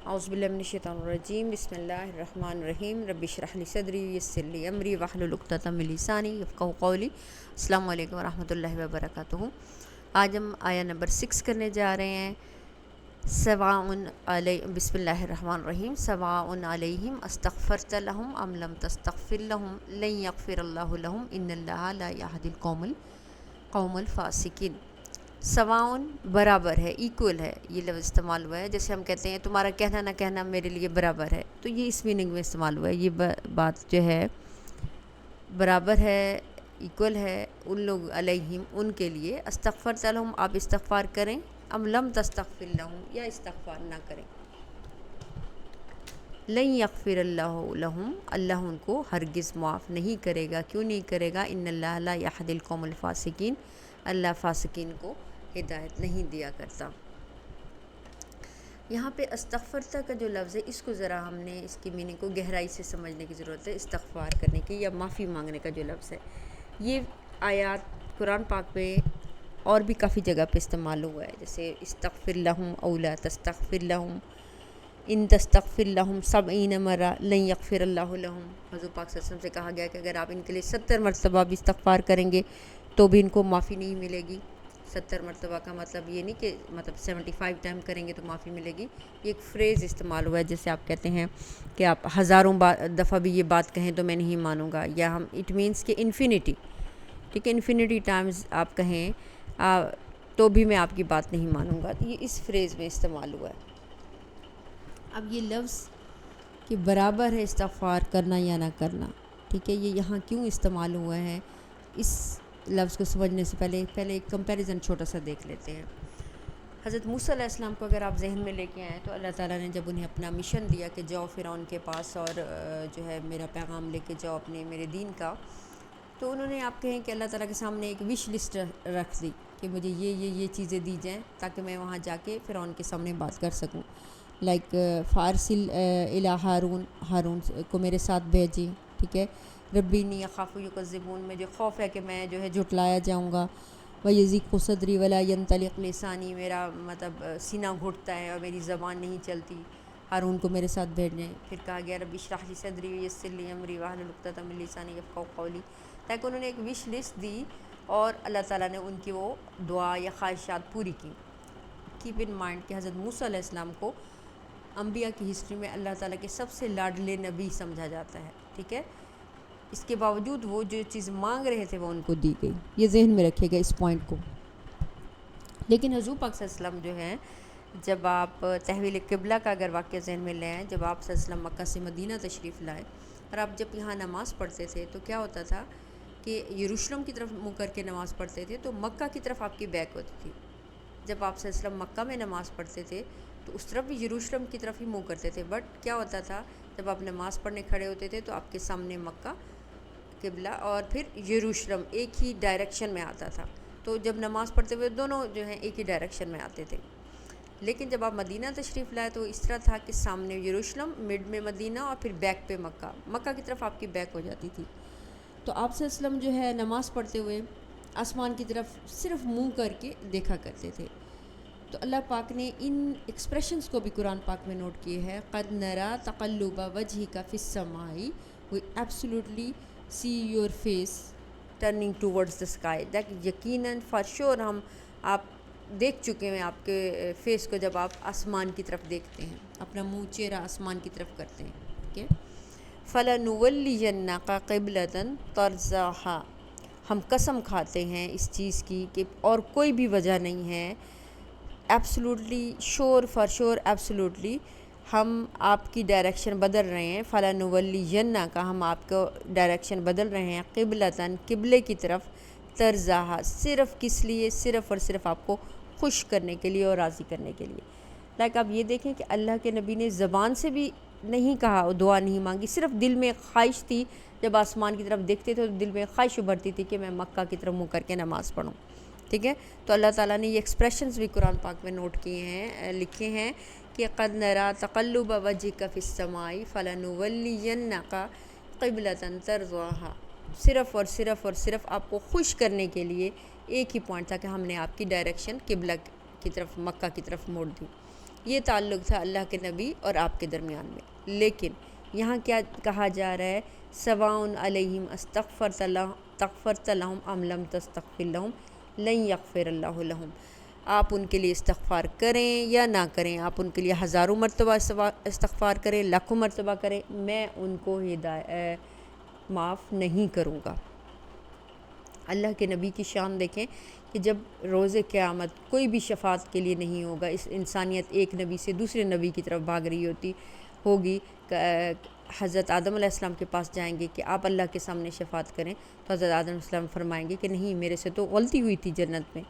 اعوذ باللہ من الشیطان الرجیم بسم اللہ الرحمن الرحیم رب اشرح لی صدری ویسر لی امری واحلل عقدۃ من لسانی یفقہوا قولی۔ السلام علیکم ورحمۃ اللہ وبرکاتہ۔ آج ہم آیا نمبر 6 کرنے جا رہے ہیں۔ بسم اللہ الرحمن الرحیم سواء علیہم استغفرت لہم ام لم تستغفر لہم لن یغفر اللہ لہم ان اللہ لا یہدی القوم الفاسقین۔ سواؤن برابر ہے، ایکول ہے، یہ لفظ استعمال ہوا ہے۔ جیسے ہم کہتے ہیں تمہارا کہنا نہ کہنا میرے لیے برابر ہے، تو یہ اس میننگ میں استعمال ہوا ہے۔ یہ بات جو ہے برابر ہے، ایکول ہے ان لوگ علیہم، ان کے لیے۔ استغفرت لہم، آپ استغفار کریں، ام لم تستغفر لہم، یا استغفار نہ کریں۔ لن یغفر اللہ لہم، اللہ ان کو ہرگز معاف نہیں کرے گا۔ کیوں نہیں کرے گا؟ ان اللہ لا یہدی القوم الفاسقین، اللہ فاسقین کو ہدایت نہیں دیا کرتا۔ یہاں پہ استغفرتا کا جو لفظ ہے، اس کو ذرا ہم نے اس کی میننگ کو گہرائی سے سمجھنے کی ضرورت ہے۔ استغفار کرنے کی یا معافی مانگنے کا جو لفظ ہے، یہ آیات قرآن پاک میں اور بھی کافی جگہ پہ استعمال ہوا ہے۔ جیسے استغفر لہم او لا تستغفر لہم ان تستغفر لہم 70 مرہ لن یغفر اللہ لہم۔ حضور پاک صلی اللہ علیہ وسلم سے کہا گیا کہ اگر آپ ان کے لیے 70 مرتبہ بھی استغفار کریں گے تو بھی ان کو معافی نہیں ملے گی۔ 70 مرتبہ کا مطلب یہ نہیں کہ 75 ٹائم کریں گے تو معافی ملے گی۔ یہ ایک فریز استعمال ہوا ہے، جیسے آپ کہتے ہیں کہ آپ ہزاروں دفعہ بھی یہ بات کہیں تو میں نہیں مانوں گا، یا ہم اٹ مینس کہ انفینٹی، ٹھیک ہے، انفینٹی ٹائمز آپ کہیں تو بھی میں آپ کی بات نہیں مانوں گا۔ یہ اس فریز میں استعمال ہوا ہے۔ اب یہ لفظ کہ برابر ہے استغفار کرنا یا نہ کرنا، ٹھیک ہے، یہ یہاں کیوں استعمال ہوا ہے، اس لفظ کو سمجھنے سے پہلے ایک کمپیریزن چھوٹا سا دیکھ لیتے ہیں۔ حضرت موسیٰ علیہ السلام کو اگر آپ ذہن میں لے کے آئیں تو اللہ تعالیٰ نے جب انہیں اپنا مشن دیا کہ جاؤ فرعون کے پاس اور جو ہے میرا پیغام لے کے جاؤ اپنے میرے دین کا، تو انہوں نے آپ کہیں کہ اللہ تعالیٰ کے سامنے ایک وش لسٹ رکھ دی کہ مجھے یہ چیزیں دی جائیں تاکہ میں وہاں جا کے فرعون کے سامنے بات کر سکوں۔ لائک فارسل الی ہارون کو میرے ساتھ بھیجیں، ٹھیک ہے۔ ربی انی اخاف یکذبون، مجھے خوف ہے کہ میں جو ہے جھٹلایا جاؤں گا۔ ویضیق صدری ولا ینطلق لسانی، میرا مطلب سینہ گھٹتا ہے اور میری زبان نہیں چلتی، ہارون کو میرے ساتھ بھیجیں۔ پھر کہا گیا رب اشرح لی صدری ویسر لی امری واحلل عقدۃ من لسانی یفقہوا قولی، تاکہ انہوں نے ایک وش لسٹ دی اور اللہ تعالیٰ نے ان کی وہ دعا یا خواہشات پوری کی۔ کیپ ان مائنڈ کہ حضرت موسیٰ علیہ السلام کو انبیاء کی ہسٹری میں اللہ تعالیٰ کے سب سے لاڈلے نبی سمجھا جاتا ہے، ٹھیک ہے۔ اس کے باوجود وہ جو چیز مانگ رہے تھے وہ ان کو دی گئی، یہ ذہن میں رکھے گا اس پوائنٹ کو۔ لیکن حضور پاک صلی اللہ علیہ وسلم جو ہے، جب آپ تحویل قبلہ کا اگر واقعہ ذہن میں لے آئیں، جب آپ صلی اللہ علیہ وسلم مکہ سے مدینہ تشریف لائے اور آپ جب یہاں نماز پڑھتے تھے تو کیا ہوتا تھا کہ یروشلم کی طرف منہ کر کے نماز پڑھتے تھے تو مکہ کی طرف آپ کی بیک ہوتی تھی۔ جب آپ صلی اللہ علیہ وسلم مکہ میں نماز پڑھتے تھے تو اس طرف بھی یروشلم کی طرف ہی منہ کرتے تھے، بٹ کیا ہوتا تھا جب آپ نماز پڑھنے کھڑے ہوتے تھے تو آپ کے سامنے مکہ قبلہ اور پھر یروشلم ایک ہی ڈائریکشن میں آتا تھا، تو جب نماز پڑھتے ہوئے دونوں جو ہیں ایک ہی ڈائریکشن میں آتے تھے۔ لیکن جب آپ مدینہ تشریف لائے تو اس طرح تھا کہ سامنے یروشلم، مڈ میں مدینہ اور پھر بیک پہ مکہ کی طرف آپ کی بیک ہو جاتی تھی۔ تو آپ صلی اللہ علیہ وسلم جو ہے نماز پڑھتے ہوئے آسمان کی طرف صرف منہ کر کے دیکھا کرتے تھے۔ تو اللہ پاک نے ان ایکسپریشنز کو بھی قرآن پاک میں نوٹ کیے ہے۔ قد نرا تقلب وجہک فی السماء، we absolutely see your face turning towards the sky, that یقیناً فار شور ہم آپ دیکھ چکے ہیں آپ کے فیس کو جب آپ آسمان کی طرف دیکھتے ہیں، اپنا منہ چہرہ آسمان کی طرف کرتے ہیں، ٹھیک ہے۔ فَلَنُوَلِّيَنَّكَ قِبْلَةً تَرْضَاهَا، ہم قسم کھاتے ہیں اس چیز کی کہ اور کوئی بھی وجہ نہیں ہے، ایبسلوٹلی شور فار شور ایبسلوٹلی ہم آپ کی ڈائریکشن بدل رہے ہیں۔ فَلَنُوَلِّيَنَّكَ، ہم آپ کو ڈائریکشن بدل رہے ہیں، قِبْلَةً، قبلے کی طرف، ترضاها، صرف کس لیے؟ صرف اور صرف آپ کو خوش کرنے کے لیے اور راضی کرنے کے لیے۔ لائک آپ یہ دیکھیں کہ اللہ کے نبی نے زبان سے بھی نہیں کہا، دعا نہیں مانگی، صرف دل میں خواہش تھی، جب آسمان کی طرف دیکھتے تھے تو دل میں خواہش ابھرتی تھی کہ میں مکہ کی طرف منہ کر کے نماز پڑھوں، ٹھیک ہے۔ تو اللہ تعالیٰ نے یہ ایکسپریشنز بھی قرآن پاک میں نوٹ کیے ہیں، لکھے ہیں کہ قد نرا تقلب وجہک فی السماء فلنولینک قبلۃ ترضاها، صرف اور صرف آپ کو خوش کرنے کے لیے ایک ہی پوائنٹ تھا کہ ہم نے آپ کی ڈائریکشن قبلہ کی طرف، مکہ کی طرف موڑ دی۔ یہ تعلق تھا اللہ کے نبی اور آپ کے درمیان میں. لیکن یہاں کیا کہا جا رہا ہے؟ سواء علیہم استغفرت لہم ام لم تستغفر لہم لن یغفر اللہ لہم. آپ ان کے لیے استغفار کریں یا نہ کریں، آپ ان کے لیے ہزاروں مرتبہ استغفار کریں، لاکھوں مرتبہ کریں، میں ان کو معاف نہیں کروں گا. اللہ کے نبی کی شان دیکھیں کہ جب روز قیامت کوئی بھی شفاعت کے لیے نہیں ہوگا، اس انسانیت ایک نبی سے دوسرے نبی کی طرف بھاگ رہی ہوگی. حضرت آدم علیہ السلام کے پاس جائیں گے کہ آپ اللہ کے سامنے شفاعت کریں، تو حضرت آدم علیہ السلام فرمائیں گے کہ نہیں، میرے سے تو غلطی ہوئی تھی جنت میں،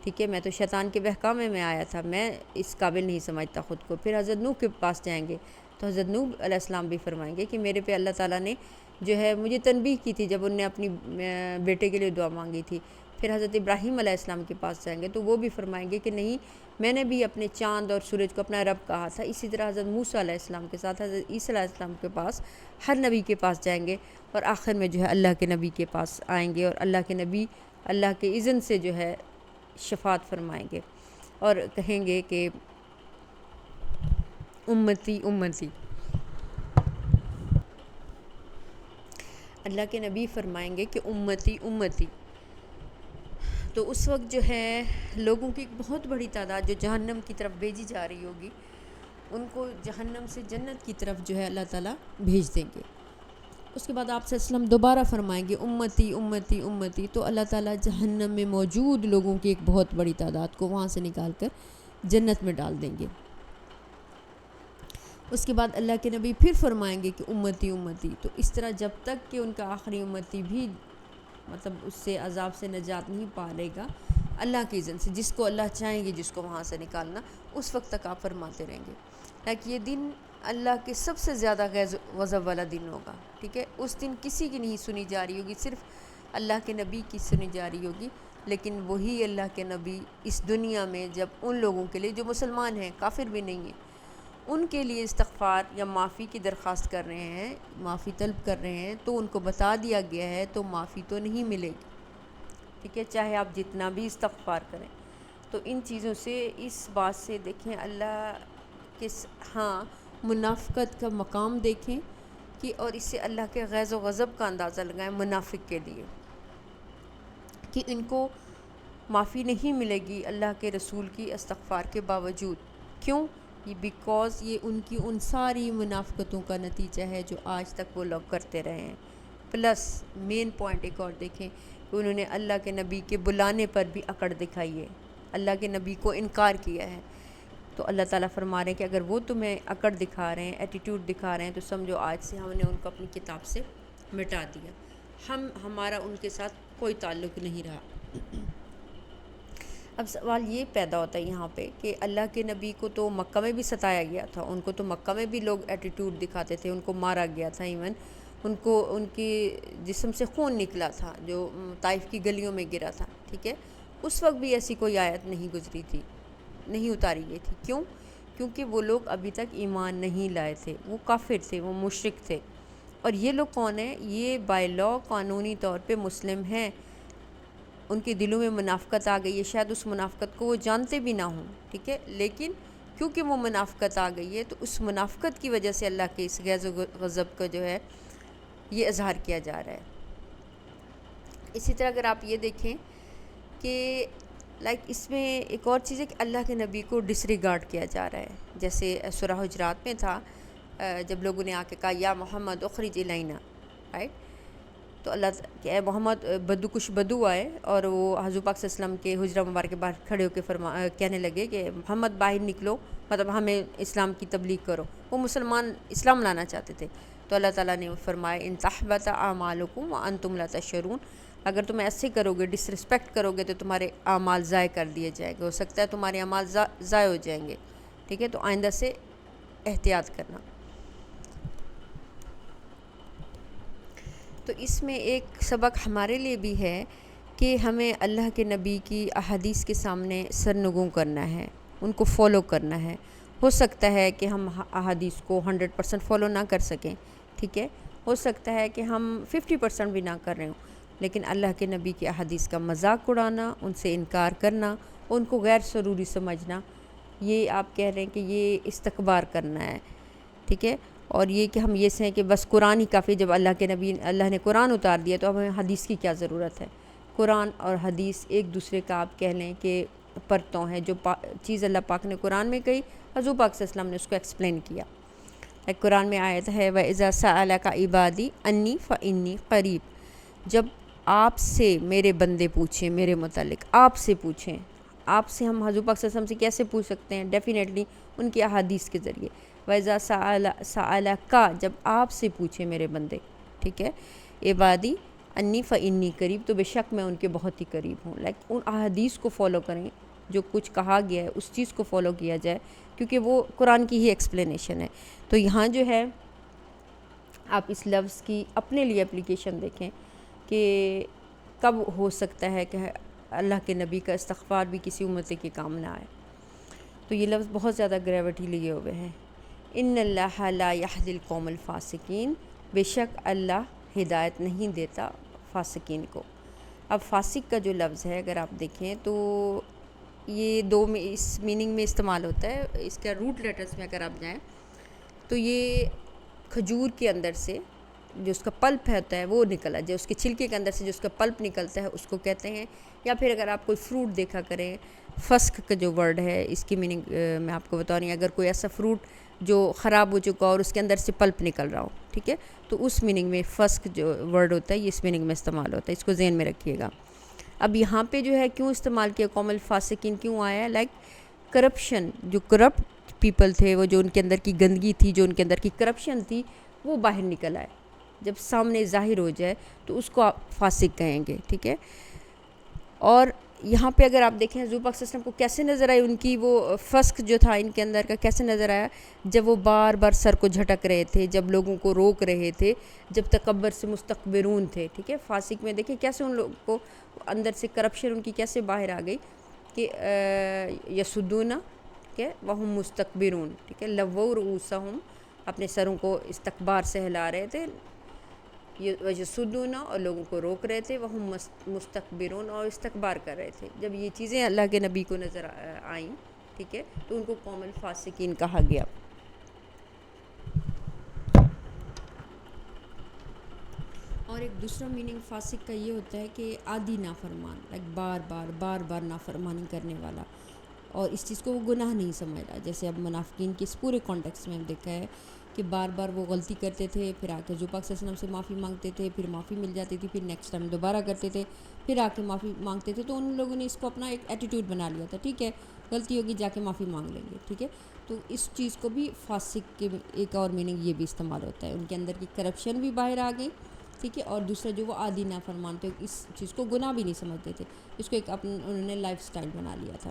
ٹھیک ہے، میں تو شیطان کے بہکامے میں آیا تھا، میں اس قابل نہیں سمجھتا خود کو. پھر حضرت نوح کے پاس جائیں گے تو حضرت نوح علیہ السلام بھی فرمائیں گے کہ میرے پہ اللہ تعالیٰ نے جو ہے مجھے تنبیہ کی تھی جب انہوں نے اپنی بیٹے کے لیے دعا مانگی تھی. پھر حضرت ابراہیم علیہ السلام کے پاس جائیں گے تو وہ بھی فرمائیں گے کہ نہیں، میں نے بھی اپنے چاند اور سورج کو اپنا رب کہا تھا. اسی طرح حضرت موسیٰ علیہ السلام کے ساتھ حضرت عیسیٰ علیہ السلام کے پاس، ہر نبی کے پاس جائیں گے، اور آخر میں جو ہے اللہ کے نبی کے پاس آئیں گے، اور اللہ کے نبی اللہ کے اذن سے جو ہے شفاعت فرمائیں گے اور کہیں گے کہ امتی امتی. اللہ کے نبی فرمائیں گے کہ امتی امتی. تو اس وقت جو ہے لوگوں کی ایک بہت بڑی تعداد جو جہنم کی طرف بھیجی جا رہی ہوگی، ان کو جہنم سے جنت کی طرف جو ہے اللہ تعالیٰ بھیج دیں گے. اس کے بعد آپ صلی اللہ علیہ وسلم دوبارہ فرمائیں گے امتی امتی امتی. تو اللہ تعالیٰ جہنم میں موجود لوگوں کی ایک بہت بڑی تعداد کو وہاں سے نکال کر جنت میں ڈال دیں گے. اس کے بعد اللہ کے نبی پھر فرمائیں گے کہ امتی امتی. تو اس طرح جب تک کہ ان کا آخری امتی بھی مطلب اس سے عذاب سے نجات نہیں پالے گا، اللہ کی اذن سے جس کو اللہ چاہیں گے جس کو وہاں سے نکالنا، اس وقت تک آپ فرماتے رہیں گے. لیکن یہ دن اللہ کے سب سے زیادہ غضب والا دن ہوگا، ٹھیک ہے. اس دن کسی کی نہیں سنی جا رہی ہوگی، صرف اللہ کے نبی کی سنی جا رہی ہوگی. لیکن وہی اللہ کے نبی اس دنیا میں جب ان لوگوں کے لیے جو مسلمان ہیں، کافر بھی نہیں ہیں، ان کے لیے استغفار یا معافی کی درخواست کر رہے ہیں، معافی طلب کر رہے ہیں، تو ان کو بتا دیا گیا ہے تو معافی تو نہیں ملے گی، ٹھیک ہے، چاہے آپ جتنا بھی استغفار کریں. تو ان چیزوں سے، اس بات سے دیکھیں اللہ کے ہاں منافقت کا مقام دیکھیں کہ، اور اس سے اللہ کے غیظ و غضب کا اندازہ لگائیں منافق کے لیے کہ ان کو معافی نہیں ملے گی اللہ کے رسول کی استغفار کے باوجود. کیوں؟ یہ بیکاز یہ ان کی ان ساری منافقتوں کا نتیجہ ہے جو آج تک وہ لوگ کرتے رہے ہیں. پلس مین پوائنٹ ایک اور دیکھیں کہ انہوں نے اللہ کے نبی کے بلانے پر بھی اکڑ دکھائی ہے، اللہ کے نبی کو انکار کیا ہے. تو اللہ تعالیٰ فرما رہے ہیں کہ اگر وہ تمہیں اکڑ دکھا رہے ہیں، ایٹیٹیوڈ دکھا رہے ہیں، تو سمجھو آج سے ہم نے ان کو اپنی کتاب سے مٹا دیا، ہمارا ان کے ساتھ کوئی تعلق نہیں رہا. اب سوال یہ پیدا ہوتا ہے یہاں پہ کہ اللہ کے نبی کو تو مکہ میں بھی ستایا گیا تھا، ان کو تو مکہ میں بھی لوگ ایٹیٹیوڈ دکھاتے تھے، ان کو مارا گیا تھا، ایون ان کی جسم سے خون نکلا تھا جو طائف کی گلیوں میں گرا تھا، ٹھیک ہے. اس وقت بھی ایسی کوئی آیت نہیں گزری تھی، نہیں اتاری گئی تھی. کیوں؟ کیونکہ وہ لوگ ابھی تک ایمان نہیں لائے تھے، وہ کافر تھے، وہ مشرک تھے. اور یہ لوگ کون ہیں؟ یہ بائی لا قانونی طور پہ مسلم ہیں. ان کے دلوں میں منافقت آ گئی ہے، شاید اس منافقت کو وہ جانتے بھی نہ ہوں، ٹھیک ہے، لیکن کیونکہ وہ منافقت آ گئی ہے تو اس منافقت کی وجہ سے اللہ کے اس غیظ و غضب کا جو ہے یہ اظہار کیا جا رہا ہے. اسی طرح اگر آپ یہ دیکھیں کہ اس میں ایک اور چیز ہے کہ اللہ کے نبی کو ڈسریگارڈ کیا جا رہا ہے. جیسے سورہ حجرات میں تھا، جب لوگوں نے آ کے کہا یا محمد اخرج الینا، رائٹ، تو اللہ کہ اے محمد کچھ بدو آئے اور وہ حضور پاک صلی اللہ علیہ وسلم کے حجرہ مبارک کے باہر کھڑے ہو کے کہنے لگے کہ محمد باہر نکلو، مطلب ہمیں اسلام کی تبلیغ کرو. وہ مسلمان اسلام لانا چاہتے تھے. تو اللہ تعالیٰ نے فرمایا ان تحبط اعمالکم وانتم لا تشعرون، اگر تم ایسے کرو گے، ڈس رسپیکٹ کرو گے، تو تمہارے اعمال ضائع کر دیے جائیں گے، ہو سکتا ہے تمہارے اعمال ضائع ہو جائیں گے، ٹھیک ہے. تو آئندہ سے احتیاط کرنا. تو اس میں ایک سبق ہمارے لیے بھی ہے کہ ہمیں اللہ کے نبی کی احادیث کے سامنے سرنگوں کرنا ہے، ان کو فالو کرنا ہے. ہو سکتا ہے کہ ہم احادیث کو 100% فالو نہ کر سکیں، ٹھیک ہے، ہو سکتا ہے کہ ہم 50% بھی نہ کر رہے ہوں، لیکن اللہ کے نبی کی احادیث کا مذاق اڑانا، ان سے انکار کرنا، ان کو غیر ضروری سمجھنا، یہ آپ کہہ رہے ہیں کہ یہ استکبار کرنا ہے، ٹھیک ہے، اور یہ کہ ہم یہ سہیں کہ بس قرآن ہی کافی، جب اللہ نے قرآن اتار دیا تو اب ہمیں حدیث کی کیا ضرورت ہے؟ قرآن اور حدیث ایک دوسرے کا آپ کہہ لیں کہ پرتوں ہیں، جو چیز اللہ پاک نے قرآن میں کہی، حضور پاک صلی اللہ علیہ وسلم نے اس کو ایکسپلین کیا۔ ایک قرآن میں آیت ہے وَإِذَا سَأَلَكَ عِبَادِي أَنِّي فَإِنِّي قَرِيب، جب آپ سے میرے بندے پوچھیں میرے متعلق، آپ سے پوچھیں، آپ سے ہم حضور پاک صلی اللہ علیہ وسلم سے کیسے پوچھ سکتے ہیں؟ ڈیفینیٹلی ان کی احادیث کے ذریعے۔ وَإِذَا سَأَلَكَ، جب آپ سے پوچھیں میرے بندے، ٹھیک ہے، عبادی انی فانی قریب، تو بے شک میں ان کے بہت ہی قریب ہوں۔ ان احادیث کو فالو کریں، جو کچھ کہا گیا ہے اس چیز کو فالو کیا جائے، کیونکہ وہ قرآن کی ہی ایکسپلینیشن ہے۔ تو یہاں جو ہے آپ اس لفظ کی اپنے لیے اپلیکیشن دیکھیں کہ کب ہو سکتا ہے کہ اللہ کے نبی کا استغفار بھی کسی امتی کے کام نہ آئے۔ تو یہ لفظ بہت زیادہ گریوٹی لیے ہوئے ہیں۔ ان اللہ لا یہدی القوم الفاسقین، بے شک اللہ ہدایت نہیں دیتا فاسقین کو۔ اب فاسق کا جو لفظ ہے اگر آپ دیکھیں تو یہ دو میں اس میننگ میں استعمال ہوتا ہے۔ اس کا روٹ لیٹرز میں اگر آپ جائیں تو یہ کھجور کے اندر سے جو اس کا پلپ ہوتا ہے وہ نکلا جائے، اس کے چھلکے کے اندر سے جو اس کا پلپ نکلتا ہے اس کو کہتے ہیں۔ یا پھر اگر آپ کوئی فروٹ دیکھا کریں، فسق کا جو ورڈ ہے اس کی میننگ میں آپ کو بتا رہی ہوں، اگر کوئی ایسا فروٹ جو خراب ہو چکا اور اس کے اندر سے پلپ نکل رہا ہو، ٹھیک ہے، تو اس میننگ میں فسق جو ورڈ ہوتا ہے یہ اس میننگ میں استعمال ہوتا ہے، اس کو ذہن میں رکھیے گا۔ اب یہاں پہ جو ہے کیوں استعمال کیا قوم الفاسقین کیوں آیا ہے؟ لائک کرپشن، جو کرپٹ پیپل تھے، وہ جو ان کے اندر کی گندگی تھی، جو ان کے اندر کی کرپشن تھی، وہ باہر نکل آئے۔ جب سامنے ظاہر ہو جائے تو اس کو آپ فاسق کہیں گے، ٹھیک ہے۔ اور یہاں پہ اگر آپ دیکھیں حضور پاک صلی اللہ علیہ وسلم کو کیسے نظر آئی ان کی وہ فسق جو تھا ان کے اندر کا، کیسے نظر آیا؟ جب وہ بار بار سر کو جھٹک رہے تھے، جب لوگوں کو روک رہے تھے، جب تکبر سے مستکبرون تھے، ٹھیک ہے۔ فاسق میں دیکھیں کیسے ان لوگوں کو اندر سے کرپشن ان کی کیسے باہر آ گئی کہ یسدون، ٹھیک ہے، وہم مستکبرون، ٹھیک ہے، لووا رؤوسہم، اپنے سروں کو استکبار سے ہلا رہے تھے، یسدون، اور لوگوں کو روک رہے تھے، وہ مستکبرون، اور استکبار کر رہے تھے۔ جب یہ چیزیں اللہ کے نبی کو نظر آئیں، ٹھیک ہے، تو ان کو قوم الفاسقین کہا گیا۔ اور ایک دوسرا میننگ فاسق کا یہ ہوتا ہے کہ عادی نافرمان، لائک بار بار نافرمانی کرنے والا، اور اس چیز کو وہ گناہ نہیں سمجھ رہا۔ جیسے اب منافقین کے اس پورے کانٹیکس میں ہم دیکھا ہے کہ بار بار وہ غلطی کرتے تھے، پھر آ کے حضور پاک صلی اللہ علیہ وسلم سے معافی مانگتے تھے، پھر معافی مل جاتی تھی، پھر نیکسٹ ٹائم دوبارہ کرتے تھے، پھر آ کے معافی مانگتے تھے۔ تو ان لوگوں نے اس کو اپنا ایک ایٹیٹیوڈ بنا لیا تھا، ٹھیک ہے، غلطی ہوگی جا کے معافی مانگ لیں گے، ٹھیک ہے۔ تو اس چیز کو بھی فاسق کے ایک اور میننگ یہ بھی استعمال ہوتا ہے، ان کے اندر کی کرپشن بھی باہر آ گئی، ٹھیک ہے، اور دوسرا جو وہ عادی نافرمان تھے، اس چیز کو گناہ بھی نہیں سمجھتے تھے، اس کو ایک انہوں نے لائف سٹائل بنا لیا تھا۔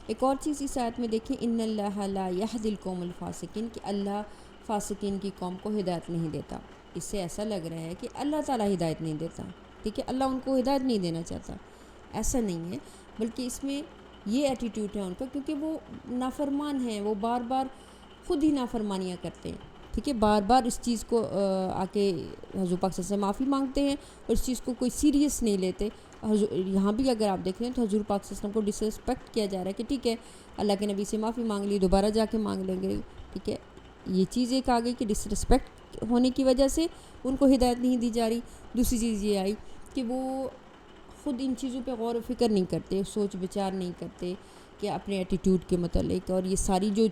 ایک اور چیز اس آیت میں دیکھیں، ان اللہ لا یہدی القوم الفاسقین، کہ اللہ فاسقین کی قوم کو ہدایت نہیں دیتا۔ اس سے ایسا لگ رہا ہے کہ اللہ تعالیٰ ہدایت نہیں دیتا، ٹھیک ہے، اللہ ان کو ہدایت نہیں دینا چاہتا، ایسا نہیں ہے، بلکہ اس میں یہ ایٹیٹیوڈ ہے ان کا، کیونکہ وہ نافرمان ہیں، وہ بار بار خود ہی نافرمانیاں کرتے ہیں، ٹھیک ہے، بار بار اس چیز کو آ کے حضور پاک سے معافی مانگتے ہیں، اور اس چیز کو کوئی سیریس نہیں لیتے۔ یہاں بھی اگر آپ دیکھ لیں تو حضور پاک صلی اللہ علیہ وسلم کو ڈس رسپیکٹ کیا جا رہا ہے کہ ٹھیک ہے اللہ کے نبی سے معافی مانگ لی، دوبارہ جا کے مانگ لیں گے، ٹھیک ہے۔ یہ چیز ایک آ گئی کہ ڈس رسپیکٹ ہونے کی وجہ سے ان کو ہدایت نہیں دی جا رہی۔ دوسری چیز یہ آئی کہ وہ خود ان چیزوں پہ غور و فکر نہیں کرتے، سوچ بچار نہیں کرتے کہ اپنے ایٹیٹیوڈ کے متعلق، اور یہ ساری جو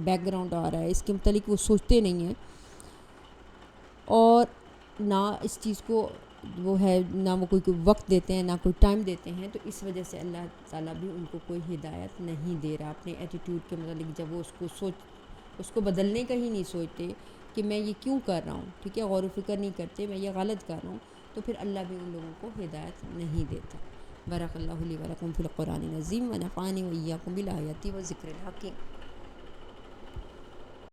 بیک گراؤنڈ آ رہا ہے اس کے متعلق وہ سوچتے نہیں ہیں، اور نہ اس چیز کو وہ ہے، نہ وہ کوئی وقت دیتے ہیں، نہ کوئی ٹائم دیتے ہیں۔ تو اس وجہ سے اللہ تعالیٰ بھی ان کو کوئی ہدایت نہیں دے رہا اپنے ایٹیٹیوڈ کے متعلق۔ جب وہ اس کو بدلنے کا ہی نہیں سوچتے کہ میں یہ کیوں کر رہا ہوں، ٹھیک ہے، غور و فکر نہیں کرتے میں یہ غلط کر رہا ہوں، تو پھر اللہ بھی ان لوگوں کو ہدایت نہیں دیتا۔ بارک اللہ لی و لکم فی القرآن العظیم، ونفعنی و ایاکم بالآیات و ذکر الحکیم۔